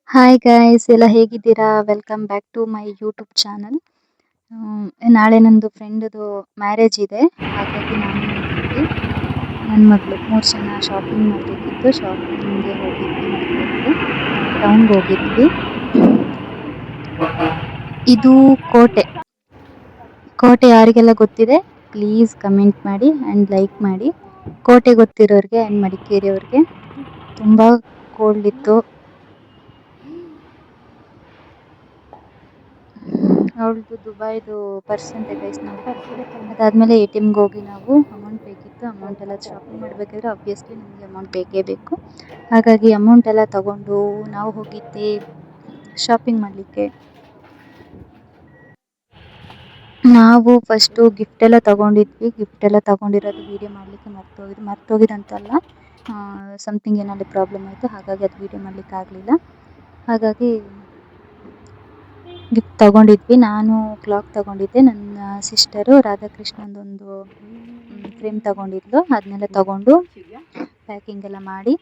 Hi guys ಎಲ್ಲ ಹೇಗಿದ್ದೀರಾ? Welcome back to my YouTube channel. ನಾಳೆ ನಂದು ಫ್ರೆಂಡ್ದು ಮ್ಯಾರೇಜ್ ಇದೆ. ಹಾಗಾಗಿ ನಾನು ನನ್ನ ಮಗಳು 3 ಜನ ಶಾಪಿಂಗ್ ಮಾಡಬೇಕಿತ್ತು. ಶಾಪಿಂಗ್ಗೆ ಹೋಗಿದ್ವಿ, ಮಡಿಕೇರಿಗೆ ಟೌನ್ಗೆ ಹೋಗಿದ್ವಿ. ಇದು ಕೋಟೆ. ಕೋಟೆ ಯಾರಿಗೆಲ್ಲ ಗೊತ್ತಿದೆ ಪ್ಲೀಸ್ ಕಮೆಂಟ್ ಮಾಡಿ ಆ್ಯಂಡ್ ಲೈಕ್ ಮಾಡಿ. ಕೋಟೆ ಗೊತ್ತಿರೋರಿಗೆ ಆ್ಯಂಡ್ ಮಡಿಕೇರಿಯವ್ರಿಗೆ. ತುಂಬ ಕೋಲ್ಡ್ ಇತ್ತು. ಅವಳದು ದುಬೈದು ಪರ್ಸ್ ಅಂತೆ ಗೈಸ್. ನಾವು ಅದಾದಮೇಲೆ ATMಗೆ ಹೋಗಿ ನಾವು ಅಮೌಂಟ್ ಬೇಕಿತ್ತು. ಅಮೌಂಟ್ ಎಲ್ಲ ಶಾಪಿಂಗ್ ಮಾಡಬೇಕಾದ್ರೆ ಆಬ್ವಿಯಸ್ಲಿ ನಮಗೆ ಅಮೌಂಟ್ ಬೇಕೇ ಬೇಕು. ಹಾಗಾಗಿ ಅಮೌಂಟ್ ಎಲ್ಲ ತಗೊಂಡು ನಾವು ಹೋಗಿದ್ದೆ ಶಾಪಿಂಗ್ ಮಾಡಲಿಕ್ಕೆ. ನಾವು ಫಸ್ಟು ಗಿಫ್ಟ್ ಎಲ್ಲ ತಗೊಂಡಿದ್ವಿ. ಗಿಫ್ಟ್ ಎಲ್ಲ ತಗೊಂಡಿರೋದು ವೀಡಿಯೋ ಮಾಡಲಿಕ್ಕೆ ಮರ್ತೋಗಿದಂತಲ್ಲ, ಸಮಥಿಂಗ್ ಏನಾದರೂ ಪ್ರಾಬ್ಲಮ್ ಆಯಿತು. ಹಾಗಾಗಿ ಅದು ವೀಡಿಯೋ ಮಾಡಲಿಕ್ಕೆ ಆಗಲಿಲ್ಲ. ಹಾಗಾಗಿ ಗಿಫ್ಟ್ ತಗೊಂಡಿದ್ವಿ. ನಾನು ಕ್ಲಾಕ್ ತಗೊಂಡಿದ್ದೆ. ನನ್ನ ಸಿಸ್ಟರು ರಾಧಾಕೃಷ್ಣಂದೊಂದು ಫ್ರೇಮ್ ತಗೊಂಡಿದ್ಲು. ಅದನ್ನೆಲ್ಲ ತಗೊಂಡು ಪ್ಯಾಕಿಂಗ್ ಎಲ್ಲ ಮಾಡಿ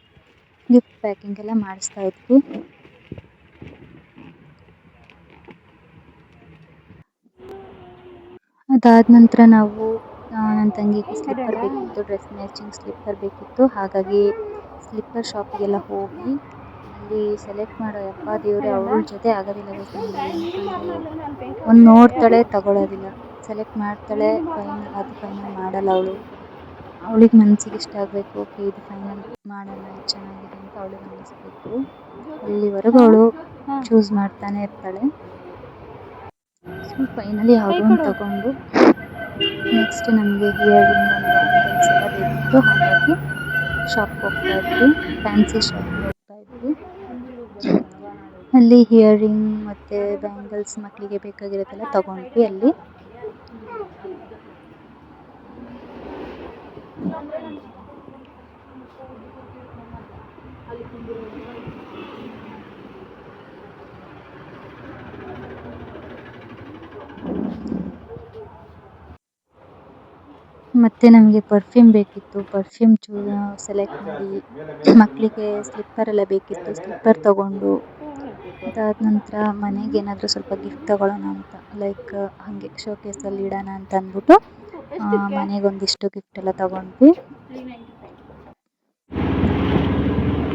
ಗಿಫ್ಟ್ ಪ್ಯಾಕಿಂಗ್ ಎಲ್ಲ ಮಾಡಿಸ್ತಾ ಇದ್ವಿ. ಅದಾದ ನಂತರ ನಾವು ನನ್ನ ತಂಗಿಗೆ ಸ್ಲಿಪ್ಪರ್ ಬೇಕಿತ್ತು, ಡ್ರೆಸ್ ಮ್ಯಾಚಿಂಗ್ ಸ್ಲಿಪ್ಪರ್ ಬೇಕಿತ್ತು. ಹಾಗಾಗಿ ಸ್ಲಿಪ್ಪರ್ ಶಾಪಿಗೆಲ್ಲ ಹೋಗಿ ಅಲ್ಲಿ ಸೆಲೆಕ್ಟ್ ಮಾಡೋ ಯಪ್ಪ ದೇವ್ರೆ, ಅವಳ ಜೊತೆ ಆಗೋದಿಲ್ಲ. ಒಂದು ನೋಡ್ತಾಳೆ ತಗೊಳ್ಳೋದಿಲ್ಲ, ಸೆಲೆಕ್ಟ್ ಮಾಡ್ತಾಳೆ, ಫೈನಲ್ ಮಾಡಲ್ಲ ಅವಳು. ಅವಳಿಗೆ ಮನಸ್ಸಿಗೆ ಇಷ್ಟ ಆಗಬೇಕು, ಓಕೆ ಇದು ಫೈನಲ್ ಮಾಡೋಣ, ಇದು ಚೆನ್ನಾಗಿದೆ ಅಂತ ಅವಳಿಗೆ ಅನ್ನಿಸ್ಬೇಕು. ಅಲ್ಲಿವರೆಗೂ ಅವಳು ಚೂಸ್ ಮಾಡ್ತಾನೆ ಇರ್ತಾಳೆ. ಸೊ ಫೈನಲಿ ಯಾವುದೋ ಒಂದು ತಗೊಂಡು ನೆಕ್ಸ್ಟ್ ನಮಗೆ ಇಯರಿಂಗ್ ಆ್ಯಂಡ್ ಬ್ಯಾಂಗಲ್ಸ್ ಎಲ್ಲ ಬೇಕಿತ್ತು. ಹಾಗಾಗಿ ಶಾಪ್ಗೆ ಹೋಗ್ತಾ ಇದ್ವಿ, ಫ್ಯಾನ್ಸಿ ಶಾಪ್ಗೆ ಹೋಗ್ತಾ ಇದ್ವಿ. ಅಲ್ಲಿ ಇಯರಿಂಗ್ ಮತ್ತು ಬ್ಯಾಂಗಲ್ಸ್ ಮಕ್ಕಳಿಗೆ ಬೇಕಾಗಿರೋದೆಲ್ಲ ತಗೊಂಡ್ವಿ ಅಲ್ಲಿ. ಮತ್ತು ನಮಗೆ ಪರ್ಫ್ಯೂಮ್ ಬೇಕಿತ್ತು. ಪರ್ಫ್ಯೂಮ್ ಸೆಲೆಕ್ಟ್ ಮಾಡಿ, ಮಕ್ಕಳಿಗೆ ಸ್ಲಿಪ್ಪರ್ ಎಲ್ಲ ಬೇಕಿತ್ತು, ಸ್ಲಿಪ್ಪರ್ ತಗೊಂಡು ಅದಾದ ನಂತರ ಮನೆಗೆ ಏನಾದರೂ ಸ್ವಲ್ಪ ಗಿಫ್ಟ್ ತಗೊಳ್ಳೋಣ ಅಂತ, ಲೈಕ್ ಹಾಗೆ ಶೋಕೇಸಲ್ಲಿ ಇಡೋಣ ಅಂತ ಅಂದ್ಬಿಟ್ಟು ಮನೆಗೆ ಒಂದಿಷ್ಟು ಗಿಫ್ಟ್ ಎಲ್ಲ ತಗೊಂಡ್ವಿ.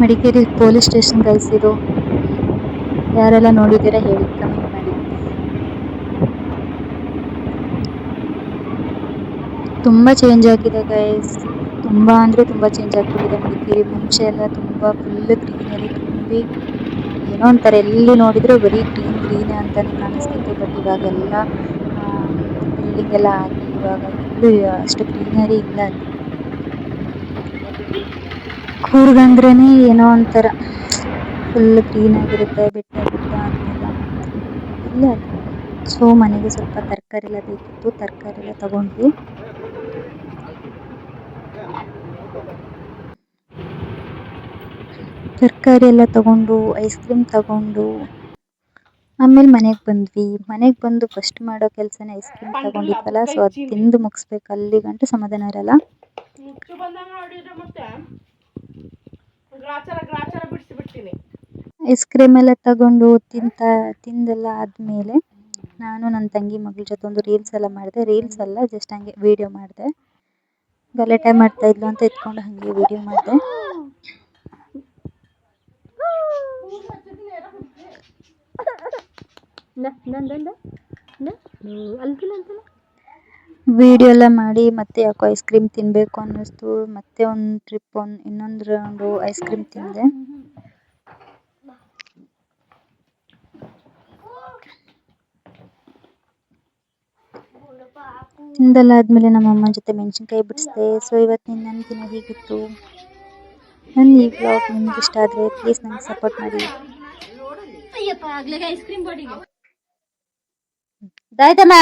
ಮಡಿಕೇರಿ ಪೊಲೀಸ್ ಸ್ಟೇಷನ್ ಗೈಸ್ ಇದು. ಯಾರೆಲ್ಲ ನೋಡಿದ್ದೀರಾ ಹೇಳಿ, ಕಮೆಂಟ್ ಮಾಡಿ. ತುಂಬ ಚೇಂಜ್ ಆಗಿದೆ ಗೈಸ್, ತುಂಬ ಅಂದರೆ ತುಂಬ ಚೇಂಜ್ ಆಗಿಬಿಟ್ಟಿದೆ ಮಡಿಕೇರಿ. ಮುಂಚೆ ಎಲ್ಲ ತುಂಬ ಫುಲ್ ಗ್ರೀನರಿ ತುಂಬಿ ಏನೋ ಒಂಥರ ಎಲ್ಲಿ ನೋಡಿದರೂ ಬರೀ ಗ್ರೀನೇ ಅಂತಲೇ ಕಾಣಿಸ್ತಿತ್ತು. ಬಟ್ ಇವಾಗೆಲ್ಲ ಬಿಲ್ಡಿಂಗ್ ಎಲ್ಲ ಆಗಿ ಇವಾಗ ಎಲ್ಲೂ ಅಷ್ಟು ಗ್ರೀನರಿ ಇಲ್ಲ ಅಲ್ಲಿ. ಕೂರ್ಗಂದ್ರೇ ಏನೋ ಒಂಥರ ಫುಲ್ ಗ್ರೀನ್ ಆಗಿರುತ್ತೆ, ಬೆಟ್ಟ ಅದನ್ನೆಲ್ಲ ಇಲ್ಲ ಅಲ್ಲಿ. ಸೊ ಮನೆಗೆ ಸ್ವಲ್ಪ ತರಕಾರಿ ಎಲ್ಲ ಬೇಕಿತ್ತು, ತರಕಾರಿ ಎಲ್ಲ ತಗೊಂಡ್ವಿ. ತರಕಾರಿ ಎಲ್ಲ ತಗೊಂಡು ಐಸ್ ಕ್ರೀಮ್ ತಗೊಂಡು ಆಮೇಲೆ ಮನೆಗೆ ಬಂದ್ವಿ. ಮನೆಗೆ ಬಂದು ಫಸ್ಟ್ ಮಾಡೋ ಕೆಲಸನೇ ಐಸ್ ಕ್ರೀಮ್ ತಗೊಂಡಿದ್ವಲ್ಲ, ಸೊ ಅದು ತಿಂದು ಮುಗಿಸ್ಬೇಕು, ಅಲ್ಲಿ ಗಂಟು ಸಮಾಧಾನ ಇರಲ್ಲ. ಐಸ್ ಕ್ರೀಮ್ ಎಲ್ಲ ತಗೊಂಡು ತಿಂದೆಲ್ಲ ಆದಮೇಲೆ ನಾನು ನನ್ನ ತಂಗಿ ಮಗಳ ಜೊತೆ ಒಂದು ರೀಲ್ಸ್ ಎಲ್ಲ ಮಾಡಿದೆ. ರೀಲ್ಸ್ ಎಲ್ಲ ಜಸ್ಟ್ ಹಂಗೆ ವೀಡಿಯೋ ಮಾಡಿದೆ. ಗಲಾಟೆ ಮಾಡ್ತಾಯಿದ್ಲು ಅಂತ ಎತ್ಕೊಂಡು ಹಾಗೆ ವೀಡಿಯೋ ಮಾಡಿದೆ. ವೀಡಿಯೋ ಎಲ್ಲ ಮಾಡಿ ಮತ್ತೆ ಯಾಕೋ ಐಸ್ ಕ್ರೀಮ್ ತಿನ್ನಬೇಕು ಅನ್ನಿಸ್ತು. ಮತ್ತೆ ಒಂದು ಟ್ರಿಪ್ ಇನ್ನೊಂದು ರೌಂಡು ಐಸ್ ಕ್ರೀಮ್ ತಿಂದೆ. ತಿಂದೆಲ್ಲ ಆದಮೇಲೆ ನಮ್ಮ ಅಮ್ಮನ ಜೊತೆ ಮೆಣಸಿನ್ಕಾಯಿ ಬಿಡಿಸಿದೆ. ಸೊ ಇವತ್ತಿನ ನನ್ನ ದಿನ ಹೀಗಿತ್ತು. ನನ್ನ ಈ ವ್ಲಾಗ್ ನಿಮ್ಗೆ ಇಷ್ಟ ಆದರೆ ಪ್ಲೀಸ್ ನನಗೆ ಸಪೋರ್ಟ್ ಮಾಡಿ. ಆಯ್ತಮ್ಮ